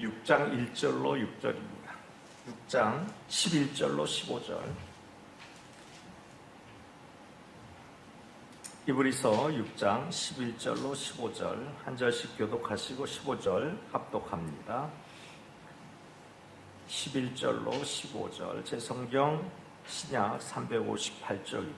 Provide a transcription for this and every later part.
6장 1절로 6절입니다. 6장 11절로 15절. 히브리서 6장 11절로 15절 한 절씩 교독하시고 15절 합독합니다. 11절로 15절 제 성경 신약 358쪽입니다.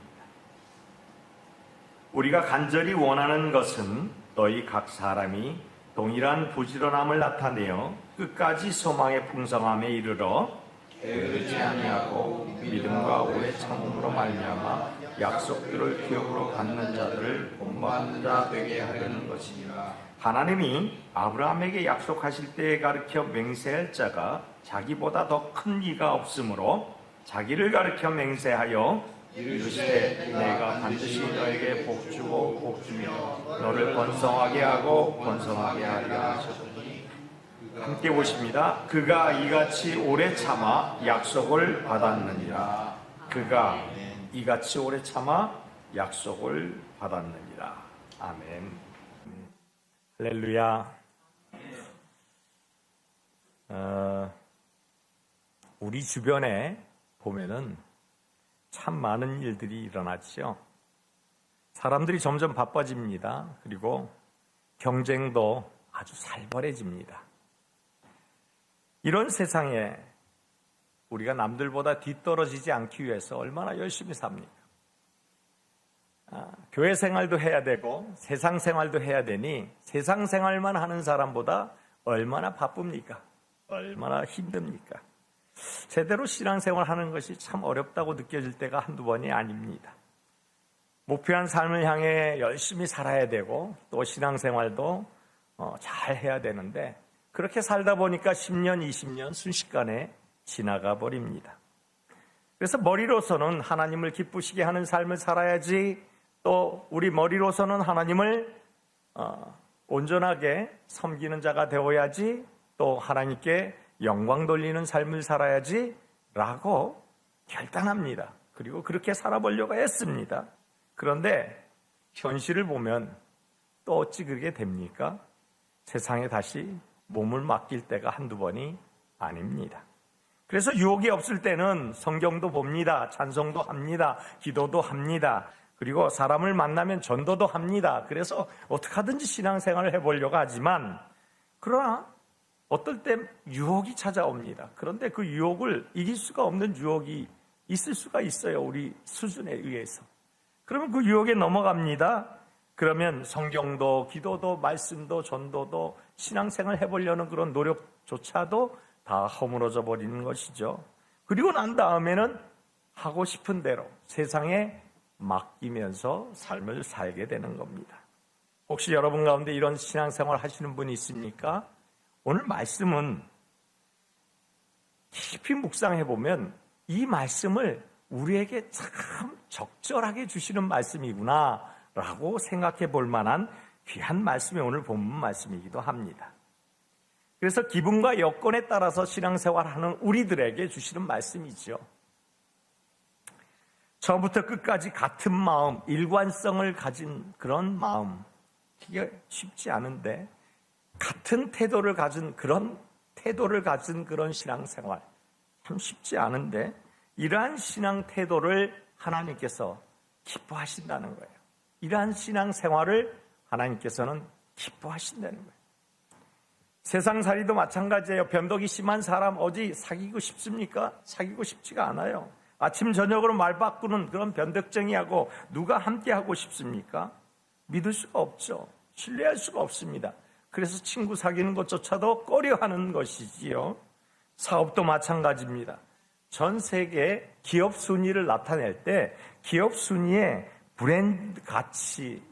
우리가 간절히 원하는 것은 너희 각 사람이 동일한 부지런함을 나타내어 끝까지 소망의 풍성함에 이르러 게으르지 아니하고 믿음과 오래 참음으로 말미암아 약속들을 기업으로 갖는 자들을 본받는 자 되게 하려는 것이니라. 하나님이 아브라함에게 약속하실 때에 가르쳐 맹세할 자가 자기보다 더 큰 이가 없으므로 자기를 가르쳐 맹세하여 이르시되 내가 반드시 너에게 복주고 복주며 너를 번성하게 하고 번성하게 하리라 하셨더니 함께 보십니다. 그가 이같이 오래 참아 약속을 받았느니라. 그가 이같이 오래 참아 약속을 받았느니라. 아멘. 할렐루야. 우리 주변에 보면은 참 많은 일들이 일어나죠. 사람들이 점점 바빠집니다. 그리고 경쟁도 아주 살벌해집니다. 이런 세상에 우리가 남들보다 뒤떨어지지 않기 위해서 얼마나 열심히 삽니까? 교회 생활도 해야 되고 세상 생활도 해야 되니 세상 생활만 하는 사람보다 얼마나 바쁩니까? 얼마나 힘듭니까? 제대로 신앙생활 하는 것이 참 어렵다고 느껴질 때가 한두 번이 아닙니다. 목표한 삶을 향해 열심히 살아야 되고 또 신앙생활도 잘 해야 되는데 그렇게 살다 보니까 10년, 20년 순식간에 지나가 버립니다. 그래서 머리로서는 하나님을 기쁘시게 하는 삶을 살아야지, 또 우리 머리로서는 하나님을 온전하게 섬기는 자가 되어야지, 또 하나님께 영광 돌리는 삶을 살아야지 라고 결단합니다. 그리고 그렇게 살아보려고 했습니다. 그런데 현실을 보면 또 어찌 그렇게 됩니까? 세상에 다시 몸을 맡길 때가 한두 번이 아닙니다. 그래서 유혹이 없을 때는 성경도 봅니다. 찬송도 합니다. 기도도 합니다. 그리고 사람을 만나면 전도도 합니다. 그래서 어떻게 하든지 신앙생활을 해보려고 하지만, 그러나 어떨 때 유혹이 찾아옵니다. 그런데 그 유혹을 이길 수가 없는 유혹이 있을 수가 있어요. 우리 수준에 의해서. 그러면 그 유혹에 넘어갑니다. 그러면 성경도 기도도 말씀도 전도도 신앙생활 해보려는 그런 노력조차도 다 허물어져 버리는 것이죠. 그리고 난 다음에는 하고 싶은 대로 세상에 맡기면서 삶을 살게 되는 겁니다. 혹시 여러분 가운데 이런 신앙생활 하시는 분이 있습니까? 오늘 말씀은 깊이 묵상해보면 이 말씀을 우리에게 참 적절하게 주시는 말씀이구나 라고 생각해 볼 만한 귀한 말씀이 오늘 본문 말씀이기도 합니다. 그래서 기분과 여건에 따라서 신앙생활하는 우리들에게 주시는 말씀이죠. 처음부터 끝까지 같은 마음, 일관성을 가진 그런 마음, 이게 쉽지 않은데 같은 태도를 가진 그런 신앙생활 참 쉽지 않은데 이러한 신앙 태도를 하나님께서 기뻐하신다는 거예요. 이러한 신앙생활을 하나님께서는 기뻐하신다는 거예요. 세상살이도 마찬가지예요. 변덕이 심한 사람 어디 사귀고 싶습니까? 사귀고 싶지가 않아요. 아침 저녁으로 말 바꾸는 그런 변덕쟁이하고 누가 함께하고 싶습니까? 믿을 수가 없죠. 신뢰할 수가 없습니다. 그래서 친구 사귀는 것조차도 꺼려하는 것이지요. 사업도 마찬가지입니다. 전 세계 기업 순위를 나타낼 때 기업 순위의 브랜드 가치,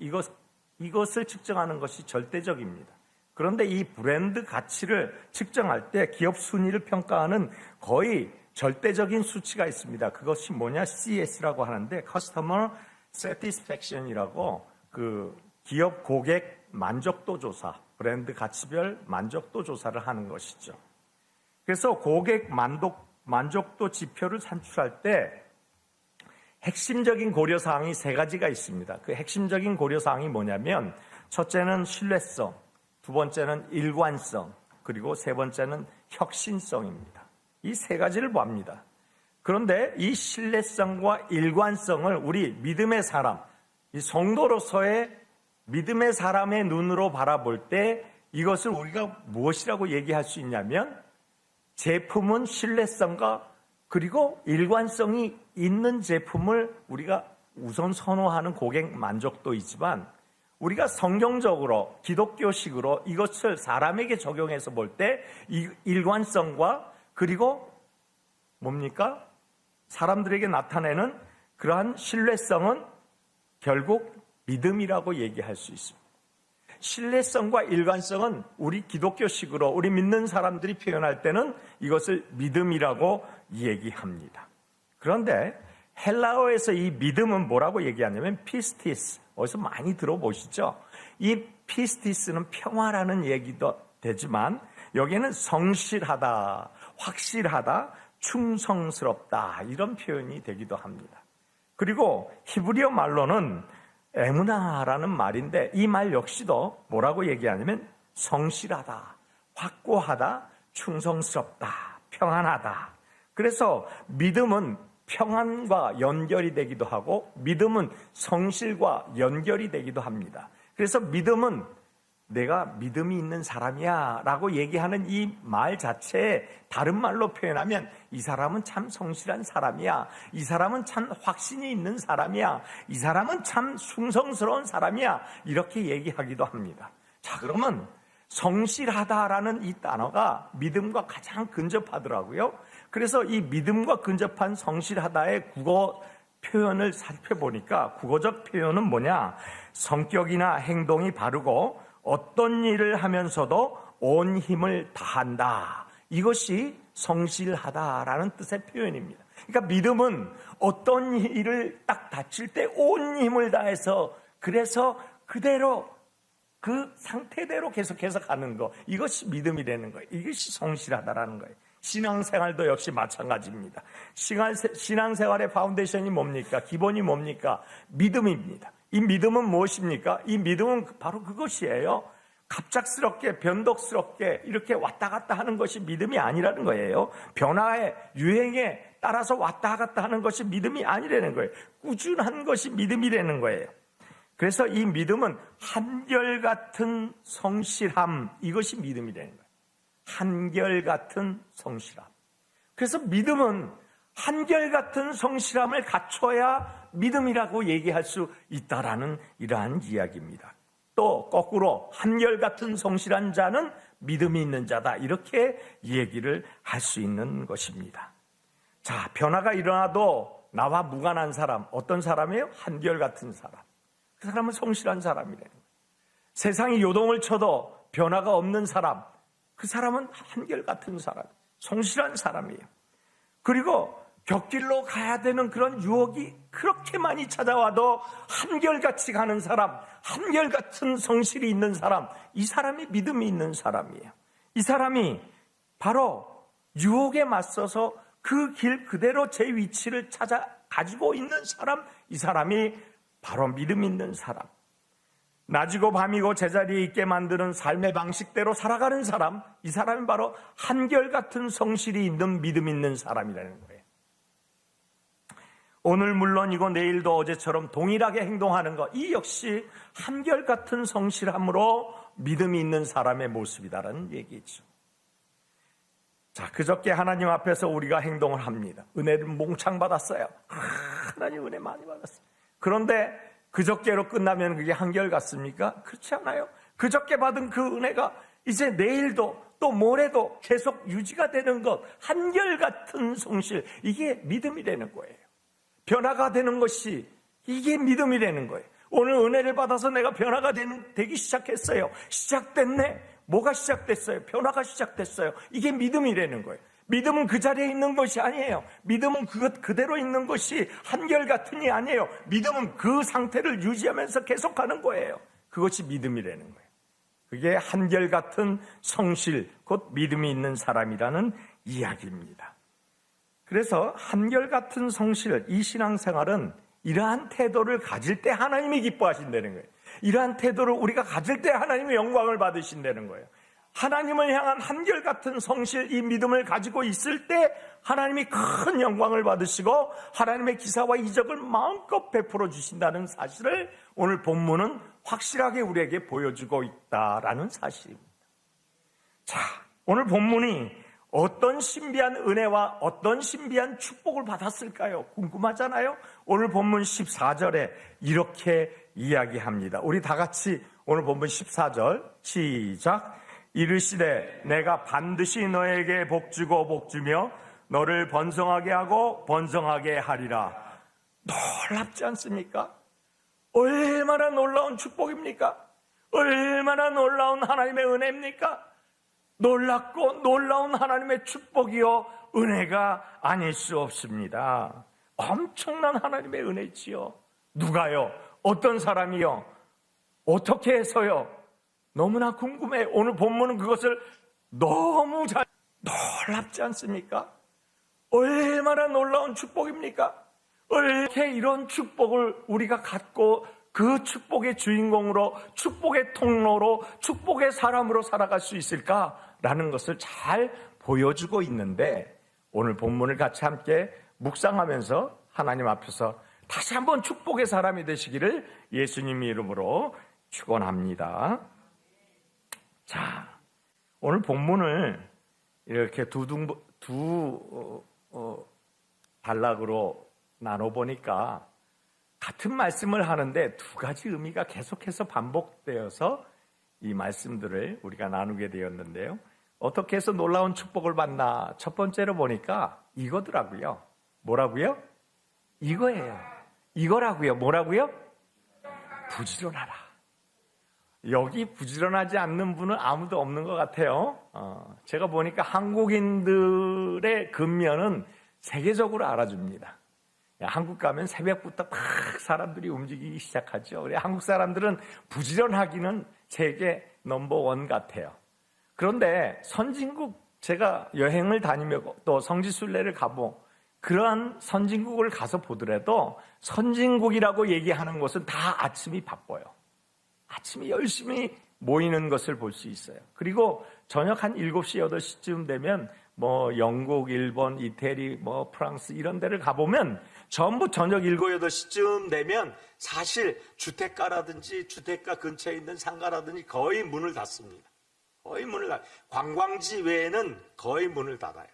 이것을 측정하는 것이 절대적입니다. 그런데 이 브랜드 가치를 측정할 때 기업 순위를 평가하는 거의 절대적인 수치가 있습니다. 그것이 뭐냐? CS라고 하는데 Customer Satisfaction이라고 그 기업 고객 만족도 조사, 브랜드 가치별 만족도 조사를 하는 것이죠. 그래서 고객 만족도 지표를 산출할 때 핵심적인 고려사항이 세 가지가 있습니다. 그 핵심적인 고려사항이 뭐냐면 첫째는 신뢰성, 두 번째는 일관성, 그리고 세 번째는 혁신성입니다. 이 세 가지를 봅니다. 그런데 이 신뢰성과 일관성을 우리 믿음의 사람, 이 성도로서의 믿음의 사람의 눈으로 바라볼 때 이것을 우리가 무엇이라고 얘기할 수 있냐면 제품은 신뢰성과 그리고 일관성이 있는 제품을 우리가 우선 선호하는 고객 만족도이지만 우리가 성경적으로 기독교식으로 이것을 사람에게 적용해서 볼 때 일관성과 그리고 뭡니까? 사람들에게 나타내는 그러한 신뢰성은 결국 믿음이라고 얘기할 수 있습니다. 신뢰성과 일관성은 우리 기독교식으로 우리 믿는 사람들이 표현할 때는 이것을 믿음이라고 얘기합니다. 그런데 헬라어에서 이 믿음은 뭐라고 얘기하냐면 피스티스, 어디서 많이 들어보시죠? 이 피스티스는 평화라는 얘기도 되지만 여기에는 성실하다, 확실하다, 충성스럽다 이런 표현이 되기도 합니다. 그리고 히브리어 말로는 에무나라는 말인데 이 말 역시도 뭐라고 얘기하냐면 성실하다, 확고하다, 충성스럽다, 평안하다. 그래서 믿음은 평안과 연결이 되기도 하고 믿음은 성실과 연결이 되기도 합니다. 그래서 믿음은 내가 믿음이 있는 사람이야 라고 얘기하는 이 말 자체에 다른 말로 표현하면 이 사람은 참 성실한 사람이야, 이 사람은 참 확신이 있는 사람이야, 이 사람은 참 충성스러운 사람이야 이렇게 얘기하기도 합니다. 자, 그러면 성실하다라는 이 단어가 믿음과 가장 근접하더라고요. 그래서 이 믿음과 근접한 성실하다의 국어 표현을 살펴보니까 국어적 표현은 뭐냐? 성격이나 행동이 바르고 어떤 일을 하면서도 온 힘을 다한다. 이것이 성실하다라는 뜻의 표현입니다. 그러니까 믿음은 어떤 일을 딱 다칠 때 온 힘을 다해서 그래서 그대로 그 상태대로 계속해서 가는 거, 이것이 믿음이라는 거예요. 이것이 성실하다라는 거예요. 신앙생활도 역시 마찬가지입니다. 신앙생활의 파운데이션이 뭡니까? 기본이 뭡니까? 믿음입니다. 이 믿음은 무엇입니까? 이 믿음은 바로 그것이에요. 갑작스럽게 변덕스럽게 이렇게 왔다 갔다 하는 것이 믿음이 아니라는 거예요. 변화에 유행에 따라서 왔다 갔다 하는 것이 믿음이 아니라는 거예요. 꾸준한 것이 믿음이라는 거예요. 그래서 이 믿음은 한결같은 성실함, 이것이 믿음이라는 거예요. 한결같은 성실함. 그래서 믿음은 한결같은 성실함을 갖춰야 믿음이라고 얘기할 수 있다라는 이러한 이야기입니다. 또 거꾸로 한결같은 성실한 자는 믿음이 있는 자다, 이렇게 얘기를 할 수 있는 것입니다. 자, 변화가 일어나도 나와 무관한 사람, 어떤 사람이에요? 한결같은 사람. 그 사람은 성실한 사람이라는 거예요. 세상이 요동을 쳐도 변화가 없는 사람, 그 사람은 한결같은 사람, 성실한 사람이에요. 그리고 곁길로 가야 되는 그런 유혹이 그렇게 많이 찾아와도 한결같이 가는 사람, 한결같은 성실이 있는 사람, 이 사람이 믿음이 있는 사람이에요. 이 사람이 바로 유혹에 맞서서 그 길 그대로 제 위치를 찾아 가지고 있는 사람, 이 사람이 바로 믿음 있는 사람. 낮이고 밤이고 제자리에 있게 만드는 삶의 방식대로 살아가는 사람, 이 사람이 바로 한결같은 성실이 있는 믿음 있는 사람이라는 거예요. 오늘 물론이고 내일도 어제처럼 동일하게 행동하는 것, 이 역시 한결같은 성실함으로 믿음이 있는 사람의 모습이다라는 얘기죠. 자, 그저께 하나님 앞에서 우리가 행동을 합니다. 은혜를 몽창 받았어요. 하나님 은혜 많이 받았어요. 그런데 그저께로 끝나면 그게 한결같습니까? 그렇지 않아요. 그저께 받은 그 은혜가 이제 내일도 또 모레도 계속 유지가 되는 것, 한결같은 성실, 이게 믿음이라는 거예요. 변화가 되는 것이 이게 믿음이라는 거예요. 오늘 은혜를 받아서 내가 변화가 되기 시작했어요. 시작됐네. 뭐가 시작됐어요? 변화가 시작됐어요. 이게 믿음이라는 거예요. 믿음은 그 자리에 있는 것이 아니에요. 믿음은 그것 그대로 있는 것이 한결같은이 아니에요. 믿음은 그 상태를 유지하면서 계속하는 거예요. 그것이 믿음이라는 거예요. 그게 한결같은 성실, 곧 믿음이 있는 사람이라는 이야기입니다. 그래서 한결같은 성실, 이 신앙생활은 이러한 태도를 가질 때 하나님이 기뻐하신다는 거예요. 이러한 태도를 우리가 가질 때 하나님의 영광을 받으신다는 거예요. 하나님을 향한 한결같은 성실, 이 믿음을 가지고 있을 때 하나님이 큰 영광을 받으시고 하나님의 기사와 이적을 마음껏 베풀어 주신다는 사실을 오늘 본문은 확실하게 우리에게 보여주고 있다라는 사실입니다. 자, 오늘 본문이 어떤 신비한 은혜와 어떤 신비한 축복을 받았을까요? 궁금하잖아요? 오늘 본문 14절에 이렇게 이야기합니다. 우리 다 같이 오늘 본문 14절 시작. 이르시되 내가 반드시 너에게 복주고 복주며 너를 번성하게 하고 번성하게 하리라. 놀랍지 않습니까? 얼마나 놀라운 축복입니까? 얼마나 놀라운 하나님의 은혜입니까? 놀랍고 놀라운 하나님의 축복이요 은혜가 아닐 수 없습니다. 엄청난 하나님의 은혜지요. 누가요? 어떤 사람이요? 어떻게 해서요? 너무나 궁금해. 오늘 본문은 그것을 너무 잘 놀랍지 않습니까? 얼마나 놀라운 축복입니까? 어떻게 이런 축복을 우리가 갖고 그 축복의 주인공으로, 축복의 통로로, 축복의 사람으로 살아갈 수 있을까라는 것을 잘 보여주고 있는데, 오늘 본문을 같이 함께 묵상하면서 하나님 앞에서 다시 한번 축복의 사람이 되시기를 예수님 이름으로 축원합니다. 자, 오늘 본문을 이렇게 두 단락으로 나눠보니까 같은 말씀을 하는데 두 가지 의미가 계속해서 반복되어서 이 말씀들을 우리가 나누게 되었는데요. 어떻게 해서 놀라운 축복을 받나? 첫 번째로 보니까 이거더라고요. 뭐라고요? 이거예요. 이거라고요. 뭐라고요? 부지런하라. 여기 부지런하지 않는 분은 아무도 없는 것 같아요. 제가 보니까 한국인들의 근면은 세계적으로 알아줍니다. 한국 가면 새벽부터 막 사람들이 움직이기 시작하죠. 그래 한국 사람들은 부지런하기는 세계 넘버원 같아요. 그런데 선진국, 제가 여행을 다니며 또 성지순례를 가보 그러한 선진국을 가서 보더라도 선진국이라고 얘기하는 곳은 다 아침이 바빠요. 아침에 열심히 모이는 것을 볼 수 있어요. 그리고 저녁 한 7시, 8시쯤 되면 뭐 영국, 일본, 이태리, 뭐 프랑스 이런 데를 가보면 전부 저녁 7, 8시쯤 되면 사실 주택가라든지 주택가 근처에 있는 상가라든지 거의 문을 닫습니다. 거의 문을 닫아요. 관광지 외에는 거의 문을 닫아요.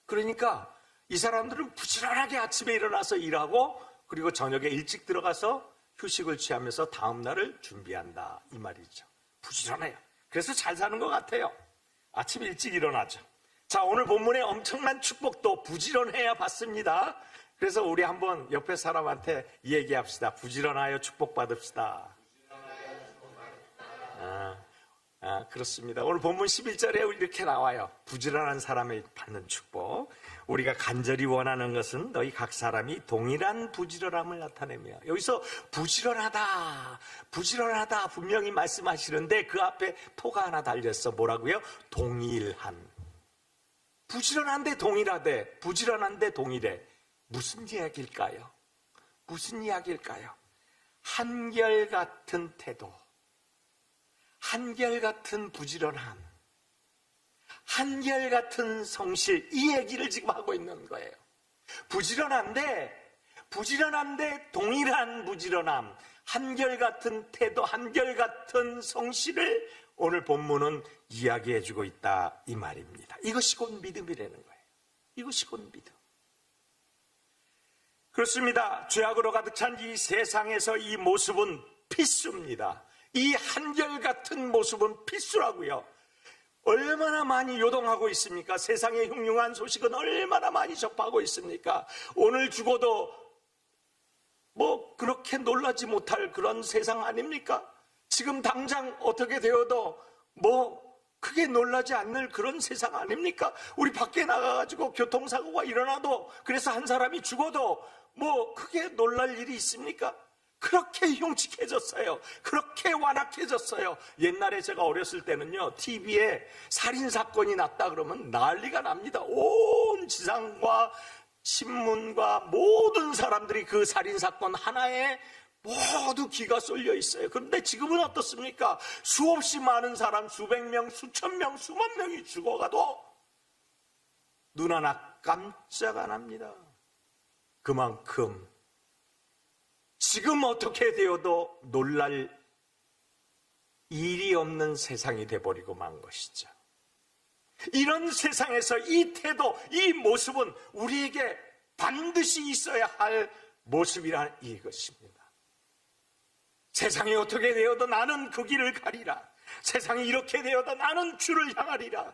그러니까 이 사람들은 부지런하게 아침에 일어나서 일하고 그리고 저녁에 일찍 들어가서 휴식을 취하면서 다음 날을 준비한다 이 말이죠. 부지런해요. 그래서 잘 사는 것 같아요. 아침 일찍 일어나죠. 자, 오늘 본문의 엄청난 축복도 부지런해야 받습니다. 그래서 우리 한번 옆에 사람한테 얘기합시다. 부지런하여 축복받읍시다. 그렇습니다. 오늘 본문 11절에 이렇게 나와요. 부지런한 사람이 받는 축복. 우리가 간절히 원하는 것은 너희 각 사람이 동일한 부지런함을 나타내며, 여기서 부지런하다, 부지런하다 분명히 말씀하시는데 그 앞에 토가 하나 달렸어. 뭐라고요? 동일한. 부지런한데 동일하대. 부지런한데 동일해. 무슨 이야기일까요? 무슨 이야기일까요? 한결같은 태도, 한결같은 부지런함, 한결같은 성실, 이 얘기를 지금 하고 있는 거예요. 부지런한데 동일한 부지런함, 한결같은 태도, 한결같은 성실을 오늘 본문은 이야기해주고 있다 이 말입니다. 이것이 곧 믿음이라는 거예요. 이것이 곧 믿음. 그렇습니다. 죄악으로 가득 찬 이 세상에서 이 모습은 필수입니다. 이 한결같은 모습은 필수라고요. 얼마나 많이 요동하고 있습니까? 세상의 흉흉한 소식은 얼마나 많이 접하고 있습니까? 오늘 죽어도 뭐 그렇게 놀라지 못할 그런 세상 아닙니까? 지금 당장 어떻게 되어도 뭐 크게 놀라지 않는 그런 세상 아닙니까? 우리 밖에 나가가지고 교통사고가 일어나도, 그래서 한 사람이 죽어도 뭐 크게 놀랄 일이 있습니까? 그렇게 흉측해졌어요. 그렇게 완악해졌어요. 옛날에 제가 어렸을 때는요, TV에 살인사건이 났다 그러면 난리가 납니다. 온 지상과 신문과 모든 사람들이 그 살인사건 하나에 모두 기가 쏠려 있어요. 그런데 지금은 어떻습니까? 수없이 많은 사람, 수백 명, 수천 명, 수만 명이 죽어가도 눈 하나 깜짝 안 합니다. 그만큼 지금 어떻게 되어도 놀랄 일이 없는 세상이 돼버리고 만 것이죠. 이런 세상에서 이 태도, 이 모습은 우리에게 반드시 있어야 할 모습이란 이것입니다. 세상이 어떻게 되어도 나는 그 길을 가리라. 세상이 이렇게 되어도 나는 주를 향하리라.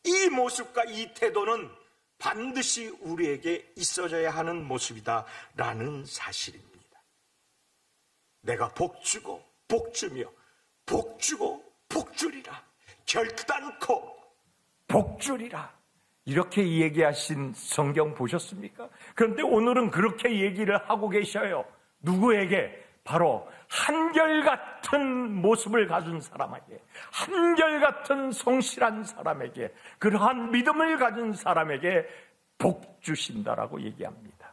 이 모습과 이 태도는 반드시 우리에게 있어져야 하는 모습이다라는 사실입니다. 내가 복주고 복주며 복주고 복주리라. 결단코 복주리라. 이렇게 얘기하신 성경 보셨습니까? 그런데 오늘은 그렇게 얘기를 하고 계셔요. 누구에게? 바로 한결같은 모습을 가진 사람에게, 한결같은 성실한 사람에게, 그러한 믿음을 가진 사람에게 복 주신다라고 얘기합니다.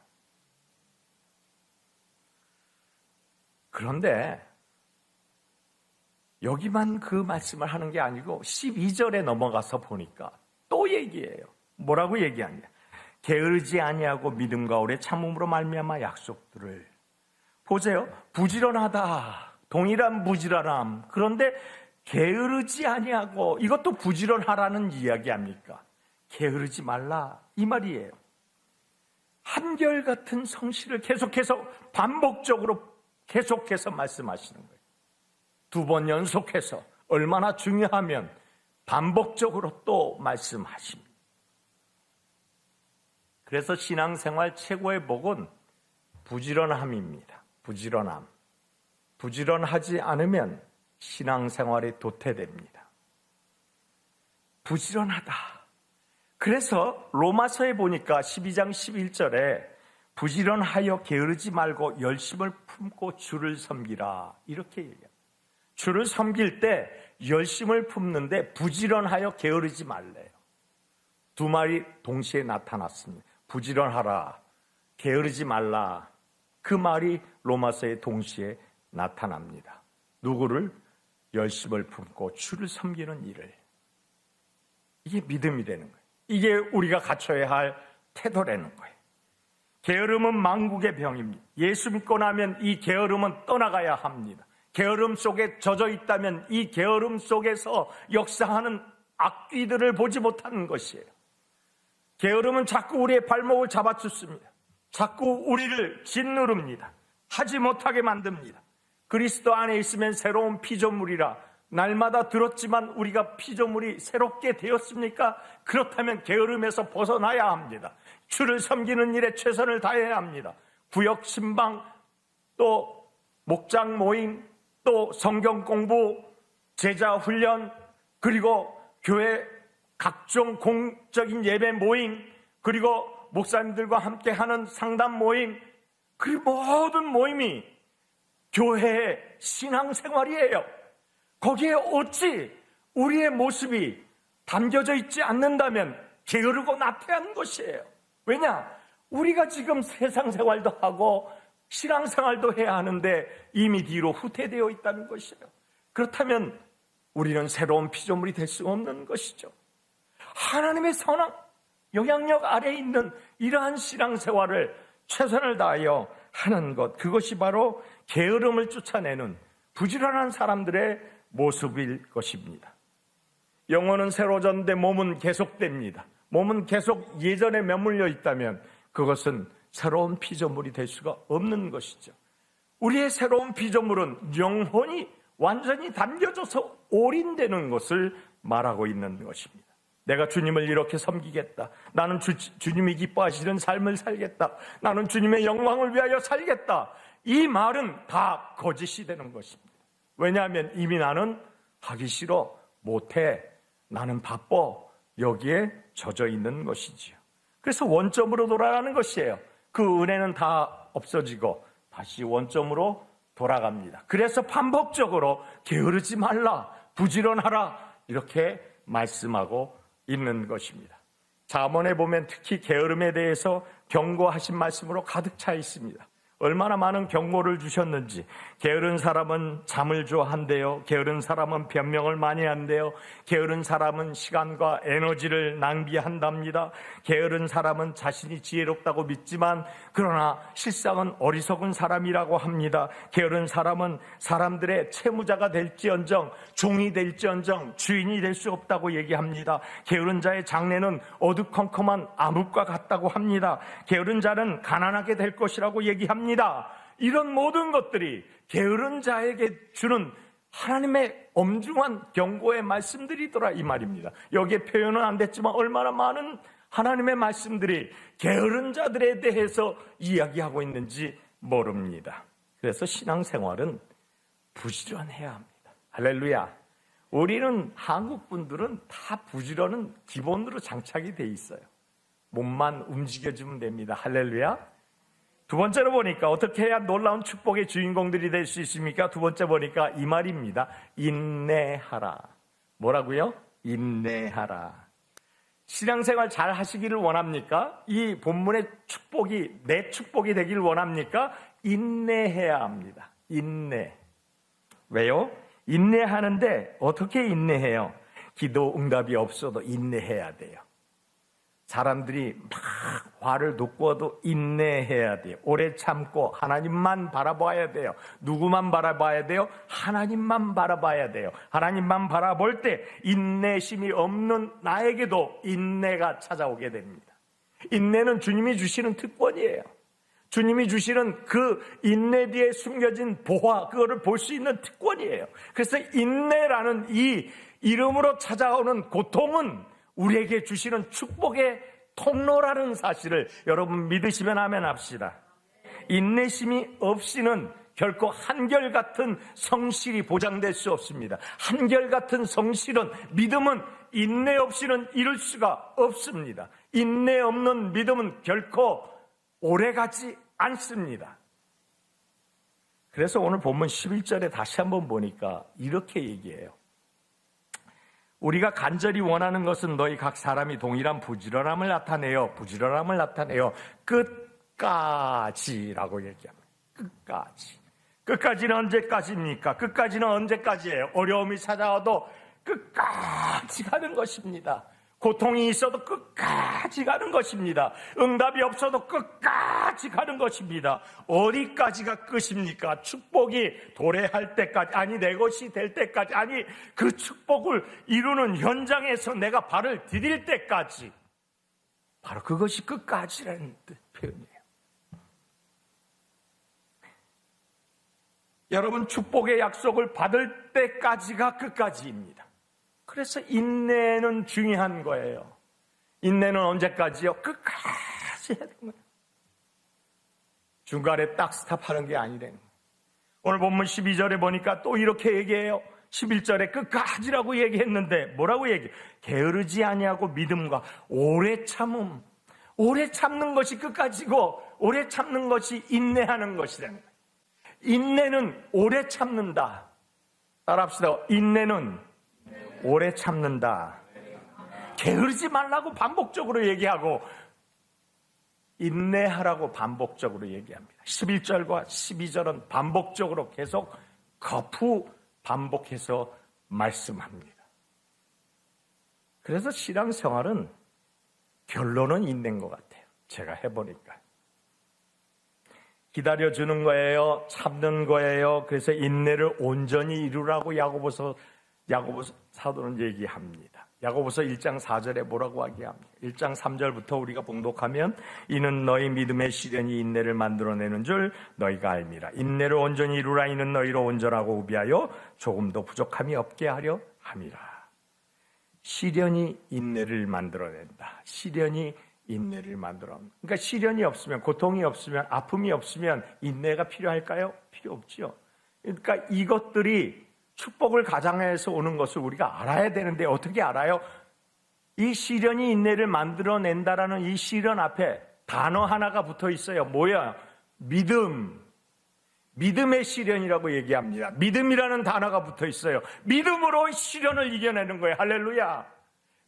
그런데 여기만 그 말씀을 하는 게 아니고 12절에 넘어가서 보니까 또 얘기해요. 뭐라고 얘기하냐? 게으르지 아니하고 믿음과 오래 참음으로 말미암아 약속들을. 보세요. 부지런하다. 동일한 부지런함. 그런데 게으르지 아니하고, 이것도 부지런하라는 이야기 아닙니까? 게으르지 말라 이 말이에요. 한결같은 성실을 계속해서 반복적으로 계속해서 말씀하시는 거예요. 2번 연속해서 얼마나 중요하면 반복적으로 또 말씀하십니다. 그래서 신앙생활 최고의 복은 부지런함입니다. 부지런함. 부지런하지 않으면 신앙생활이 도태됩니다. 부지런하다. 그래서 로마서에 보니까 12장 11절에 부지런하여 게으르지 말고 열심을 품고 주를 섬기라 이렇게 얘기합니다. 주를 섬길 때 열심을 품는데 부지런하여 게으르지 말래요. 두 말이 동시에 나타났습니다. 부지런하라, 게으르지 말라. 그 말이 로마서에 동시에 나타납니다. 누구를? 열심을 품고 주를 섬기는 일을. 이게 믿음이 되는 거예요. 이게 우리가 갖춰야 할 태도라는 거예요. 게으름은 만국의 병입니다. 예수 믿고 나면 이 게으름은 떠나가야 합니다. 게으름 속에 젖어 있다면 이 게으름 속에서 역사하는 악귀들을 보지 못하는 것이에요. 게으름은 자꾸 우리의 발목을 잡아뜯습니다. 자꾸 우리를 짓누릅니다. 하지 못하게 만듭니다. 그리스도 안에 있으면 새로운 피조물이라. 날마다 들었지만 우리가 피조물이 새롭게 되었습니까? 그렇다면 게으름에서 벗어나야 합니다. 주를 섬기는 일에 최선을 다해야 합니다. 구역 신방, 또 목장 모임, 또 성경 공부, 제자 훈련, 그리고 교회 각종 공적인 예배 모임, 그리고 목사님들과 함께하는 상담 모임, 그 모든 모임이 교회의 신앙생활이에요. 거기에 어찌 우리의 모습이 담겨져 있지 않는다면 게으르고 나태한 것이에요. 왜냐? 우리가 지금 세상생활도 하고 신앙생활도 해야 하는데 이미 뒤로 후퇴되어 있다는 것이에요. 그렇다면 우리는 새로운 피조물이 될 수 없는 것이죠. 하나님의 선한 영향력 아래에 있는 이러한 신앙생활을 최선을 다하여 하는 것, 그것이 바로 게으름을 쫓아내는 부지런한 사람들의 모습일 것입니다. 영혼은 새로워졌는데 몸은 계속됩니다. 몸은 계속 예전에 머물러 있다면 그것은 새로운 피조물이 될 수가 없는 것이죠. 우리의 새로운 피조물은 영혼이 완전히 담겨져서 올인되는 것을 말하고 있는 것입니다. 내가 주님을 이렇게 섬기겠다. 나는 주님이 기뻐하시는 삶을 살겠다. 나는 주님의 영광을 위하여 살겠다. 이 말은 다 거짓이 되는 것입니다. 왜냐하면 이미 나는 하기 싫어, 못해, 나는 바빠, 여기에 젖어 있는 것이지요. 그래서 원점으로 돌아가는 것이에요. 그 은혜는 다 없어지고 다시 원점으로 돌아갑니다. 그래서 반복적으로 게으르지 말라, 부지런하라 이렇게 말씀하고 있는 것입니다. 잠언에 보면 특히 게으름에 대해서 경고하신 말씀으로 가득 차 있습니다. 얼마나 많은 경고를 주셨는지. 게으른 사람은 잠을 좋아한대요. 게으른 사람은 변명을 많이 한대요. 게으른 사람은 시간과 에너지를 낭비한답니다. 게으른 사람은 자신이 지혜롭다고 믿지만 그러나 실상은 어리석은 사람이라고 합니다. 게으른 사람은 사람들의 채무자가 될지언정 종이 될지언정 주인이 될 수 없다고 얘기합니다. 게으른 자의 장래는 어두컴컴한 암흑과 같다고 합니다. 게으른 자는 가난하게 될 것이라고 얘기합니다. 이런 모든 것들이 게으른 자에게 주는 하나님의 엄중한 경고의 말씀들이더라 이 말입니다. 여기에 표현은 안 됐지만 얼마나 많은 하나님의 말씀들이 게으른 자들에 대해서 이야기하고 있는지 모릅니다. 그래서 신앙생활은 부지런해야 합니다. 할렐루야. 우리는 한국 분들은 다 부지런은 기본으로 장착이 돼 있어요. 몸만 움직여주면 됩니다. 할렐루야. 두 번째로 보니까 어떻게 해야 놀라운 축복의 주인공들이 될 수 있습니까? 두 번째 보니까 이 말입니다. 인내하라. 뭐라고요? 인내하라. 신앙생활 잘 하시기를 원합니까? 이 본문의 축복이 내 축복이 되기를 원합니까? 인내해야 합니다. 인내. 왜요? 인내하는데 어떻게 인내해요? 기도 응답이 없어도 인내해야 돼요. 사람들이 막 화를 돋구어도 인내해야 돼요. 오래 참고 하나님만 바라봐야 돼요. 누구만 바라봐야 돼요? 하나님만 바라봐야 돼요. 하나님만 바라볼 때 인내심이 없는 나에게도 인내가 찾아오게 됩니다. 인내는 주님이 주시는 특권이에요. 주님이 주시는 그 인내 뒤에 숨겨진 보화, 그거를 볼 수 있는 특권이에요. 그래서 인내라는 이 이름으로 찾아오는 고통은 우리에게 주시는 축복의 통로라는 사실을 여러분 믿으시면 아멘 합시다. 인내심이 없이는 결코 한결같은 성실이 보장될 수 없습니다. 한결같은 성실은, 믿음은 인내 없이는 이룰 수가 없습니다. 인내 없는 믿음은 결코 오래가지 않습니다. 그래서 오늘 본문 11절에 다시 한번 보니까 이렇게 얘기해요. 우리가 간절히 원하는 것은 너희 각 사람이 동일한 부지런함을 나타내요. 부지런함을 나타내요. 끝까지라고 얘기합니다. 끝까지. 끝까지는 언제까지입니까? 끝까지는 언제까지예요? 어려움이 찾아와도 끝까지 가는 것입니다. 고통이 있어도 끝까지 가는 것입니다. 응답이 없어도 끝까지 가는 것입니다. 어디까지가 끝입니까? 축복이 도래할 때까지, 아니 내 것이 될 때까지, 아니 그 축복을 이루는 현장에서 내가 발을 디딜 때까지. 바로 그것이 끝까지라는 표현이에요. 여러분, 축복의 약속을 받을 때까지가 끝까지입니다. 그래서 인내는 중요한 거예요. 인내는 언제까지요? 끝까지 해야 되는 거예요. 중간에 딱 스탑하는 게 아니라는 거예요. 오늘 본문 12절에 보니까 또 이렇게 얘기해요. 11절에 끝까지라고 얘기했는데 뭐라고 얘기해요? 게으르지 아니하고 믿음과 오래 참음. 오래 참는 것이 끝까지고 오래 참는 것이 인내하는 것이라는 거예요. 인내는 오래 참는다. 따라합시다. 인내는 오래 참는다. 게으르지 말라고 반복적으로 얘기하고 인내하라고 반복적으로 얘기합니다. 11절과 12절은 반복적으로 계속 거푸 반복해서 말씀합니다. 그래서 신앙생활은 결론은 인내인 것 같아요. 제가 해보니까. 기다려주는 거예요. 참는 거예요. 그래서 인내를 온전히 이루라고 야고보서 사도는 얘기합니다. 야고보서 1장 4절에 뭐라고 얘기합니까? 1장 3절부터 우리가 봉독하면 이는 너희 믿음의 시련이 인내를 만들어내는 줄 너희가 알미라. 인내를 온전히 이루라. 이는 너희로 온전하고 우비하여 조금도 부족함이 없게 하려 함이라. 시련이 인내를 만들어낸다. 시련이 인내를 만들어냅니다. 그러니까 시련이 없으면, 고통이 없으면, 아픔이 없으면 인내가 필요할까요? 필요 없죠. 그러니까 이것들이 축복을 가장해서 오는 것을 우리가 알아야 되는데 어떻게 알아요? 이 시련이 인내를 만들어낸다라는 이 시련 앞에 단어 하나가 붙어 있어요. 뭐야? 믿음. 믿음의 시련이라고 얘기합니다. 믿음이라는 단어가 붙어 있어요. 믿음으로 시련을 이겨내는 거예요. 할렐루야.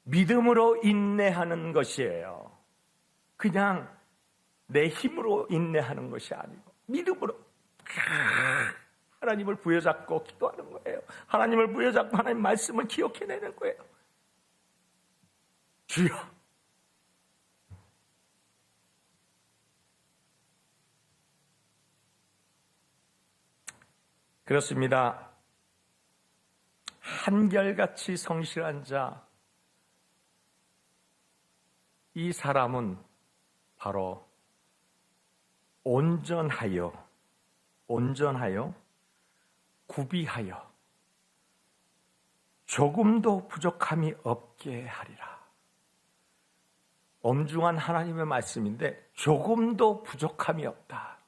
믿음으로 인내하는 것이에요. 그냥 내 힘으로 인내하는 것이 아니고 믿음으로 하나님을 부여잡고 기도하는 거예요. 하나님을 부여잡고 하나님 말씀을 기억해내는 거예요. 주여, 그렇습니다. 한결같이 성실한 자, 이 사람은 바로 온전하여 구비하여 조금도 부족함이 없게 하리라. 엄중한 하나님의 말씀인데 조금도 부족함이 없다.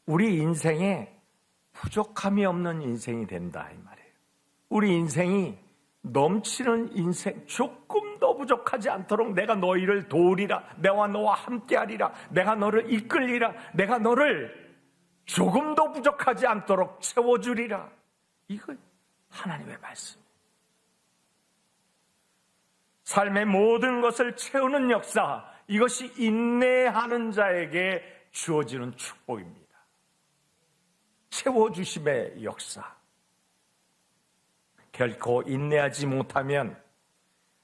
우리 인생에 부족함이 없는 인생이 된다 이 말이에요. 우리 인생이 넘치는 인생, 조금도 부족하지 않도록 내가 너희를 도우리라, 내가 너와 함께하리라, 내가 너를 이끌리라, 내가 너를 조금도 부족하지 않도록 채워주리라. 이거 하나님의 말씀. 삶의 모든 것을 채우는 역사, 이것이 인내하는 자에게 주어지는 축복입니다. 채워주심의 역사. 결코 인내하지 못하면,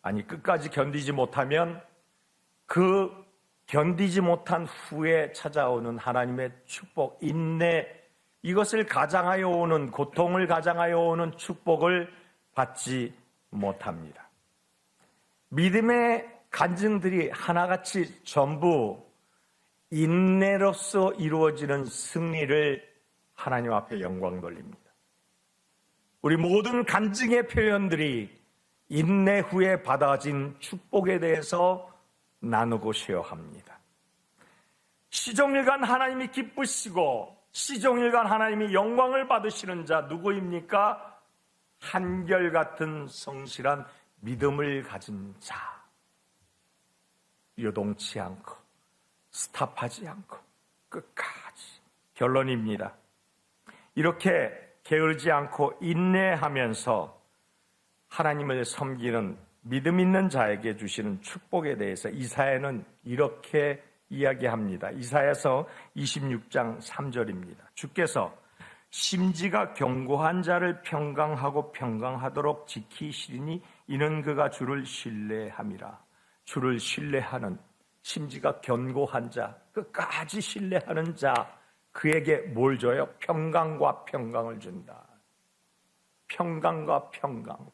끝까지 견디지 못하면 그 견디지 못한 후에 찾아오는 하나님의 축복, 인내, 이것을 가장하여 오는, 고통을 가장하여 오는 축복을 받지 못합니다. 믿음의 간증들이 하나같이 전부 인내로서 이루어지는 승리를 하나님 앞에 영광 돌립니다. 우리 모든 간증의 표현들이 인내 후에 받아진 축복에 대해서 나누고 쉐어합니다. 시종일관 하나님이 기쁘시고 시종일관 하나님이 영광을 받으시는 자 누구입니까? 한결같은 성실한 믿음을 가진 자. 요동치 않고 스탑하지 않고 끝까지. 결론입니다. 이렇게 게으르지 않고 인내하면서 하나님을 섬기는 믿음 있는 자에게 주시는 축복에 대해서 이사야는 이렇게 이야기합니다. 이사야서 26장 3절입니다. 주께서 심지가 견고한 자를 평강하고 평강하도록 지키시리니 이는 그가 주를 신뢰함이라. 주를 신뢰하는, 심지가 견고한 자, 끝까지 신뢰하는 자, 그에게 뭘 줘요? 평강과 평강을 준다. 평강과 평강,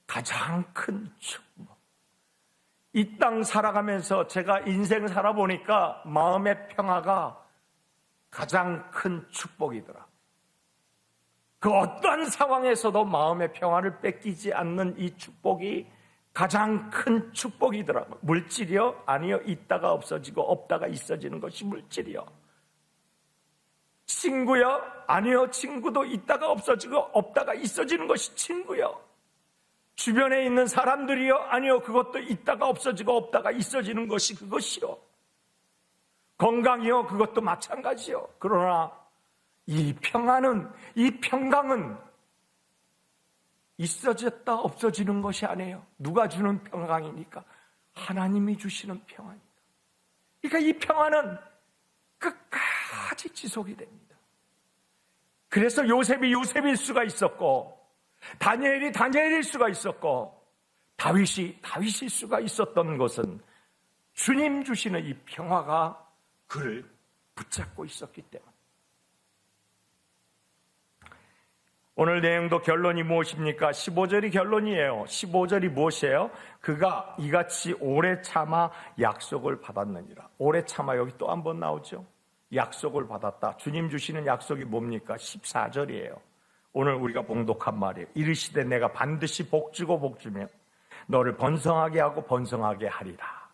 가장 큰 축복. 이 땅 살아가면서 제가 인생 살아보니까 마음의 평화가 가장 큰 축복이더라. 그 어떠한 상황에서도 마음의 평화를 뺏기지 않는 이 축복이 가장 큰 축복이더라고요. 물질이요? 아니요. 있다가 없어지고 없다가 있어지는 것이 물질이요. 친구요? 아니요. 친구도 있다가 없어지고 없다가 있어지는 것이 친구요. 주변에 있는 사람들이요? 아니요. 그것도 있다가 없어지고 없다가 있어지는 것이 그것이요. 건강이요? 그것도 마찬가지요. 그러나 이 평안은, 이 평강은 있어졌다 없어지는 것이 아니에요. 누가 주는 평강입니까? 하나님이 주시는 평안입니다. 그러니까 이 평안은 끝까지 지속이 됩니다. 그래서 요셉이 요셉일 수가 있었고, 다니엘이 다니엘일 수가 있었고, 다윗이 다윗일 수가 있었던 것은 주님 주시는 이 평화가 그를 붙잡고 있었기 때문에. 오늘 내용도 결론이 무엇입니까? 15절이 결론이에요. 15절이 무엇이에요? 그가 이같이 오래 참아 약속을 받았느니라. 오래 참아, 여기 또 한 번 나오죠. 약속을 받았다. 주님 주시는 약속이 뭡니까? 14절이에요. 오늘 우리가 봉독한 말이에요. 이르시되 내가 반드시 복주고 복주며 너를 번성하게 하고 번성하게 하리라.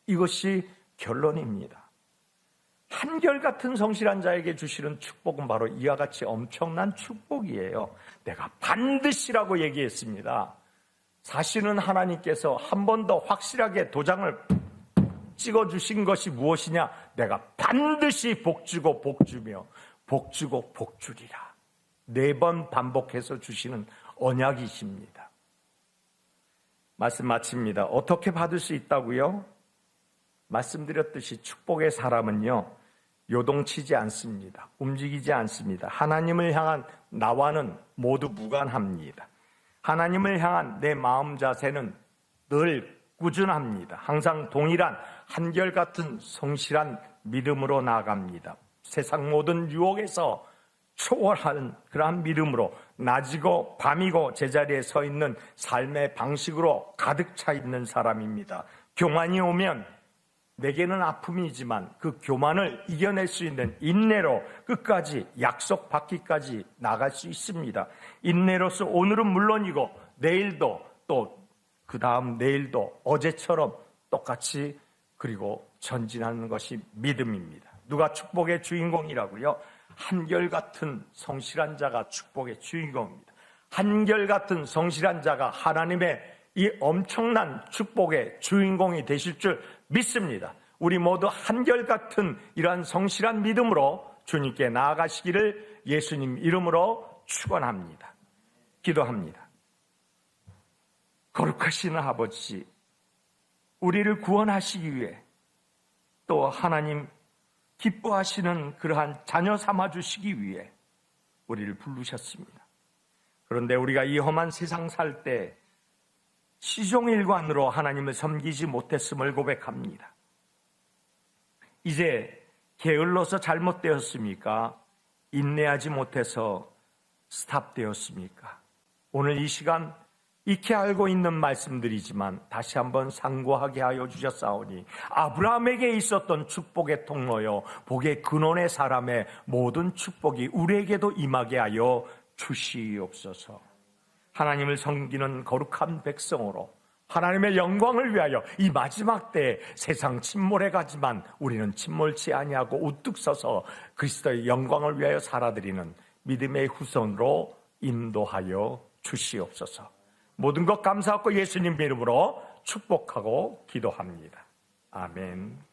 이것이 결론입니다. 한결같은 성실한 자에게 주시는 축복은 바로 이와 같이 엄청난 축복이에요. 내가 반드시라고 얘기했습니다. 사실은 하나님께서 한 번 더 확실하게 도장을 찍어주신 것이 무엇이냐? 내가 반드시 복주고 복주며 복주고 복주리라. 4번 반복해서 주시는 언약이십니다. 말씀 마칩니다. 어떻게 받을 수 있다고요? 말씀드렸듯이 축복의 사람은요, 요동치지 않습니다. 움직이지 않습니다. 하나님을 향한 나와는 모두 무관합니다. 하나님을 향한 내 마음 자세는 늘 꾸준합니다. 항상 동일한 한결같은 성실한 믿음으로 나아갑니다. 세상 모든 유혹에서 초월하는 그러한 믿음으로 낮이고 밤이고 제자리에 서 있는 삶의 방식으로 가득 차 있는 사람입니다. 교만이 오면 내게는 아픔이지만 그 교만을 이겨낼 수 있는 인내로 끝까지 약속받기까지 나갈 수 있습니다. 인내로서 오늘은 물론이고 내일도 또 그 다음 내일도 어제처럼 똑같이 그리고 전진하는 것이 믿음입니다. 누가 축복의 주인공이라고요? 한결같은 성실한 자가 축복의 주인공입니다. 한결같은 성실한 자가 하나님의 이 엄청난 축복의 주인공이 되실 줄 믿습니다. 우리 모두 한결같은 이러한 성실한 믿음으로 주님께 나아가시기를 예수님 이름으로 축원합니다. 기도합니다. 거룩하신 아버지, 우리를 구원하시기 위해 또 하나님 기뻐하시는 그러한 자녀 삼아주시기 위해 우리를 부르셨습니다. 그런데 우리가 이 험한 세상 살 때 시종일관으로 하나님을 섬기지 못했음을 고백합니다. 이제 게을러서 잘못되었습니까? 인내하지 못해서 스탑되었습니까? 오늘 이 시간 익히 알고 있는 말씀들이지만 다시 한번 상고하게 하여 주셨사오니 아브라함에게 있었던 축복의 통로요 복의 근원의 사람의 모든 축복이 우리에게도 임하게 하여 주시옵소서. 하나님을 섬기는 거룩한 백성으로 하나님의 영광을 위하여 이 마지막 때에 세상 침몰해 가지만 우리는 침몰치 아니하고 우뚝 서서 그리스도의 영광을 위하여 살아드리는 믿음의 후손으로 인도하여 주시옵소서. 모든 것 감사하고 예수님 이름으로 축복하고 기도합니다. 아멘.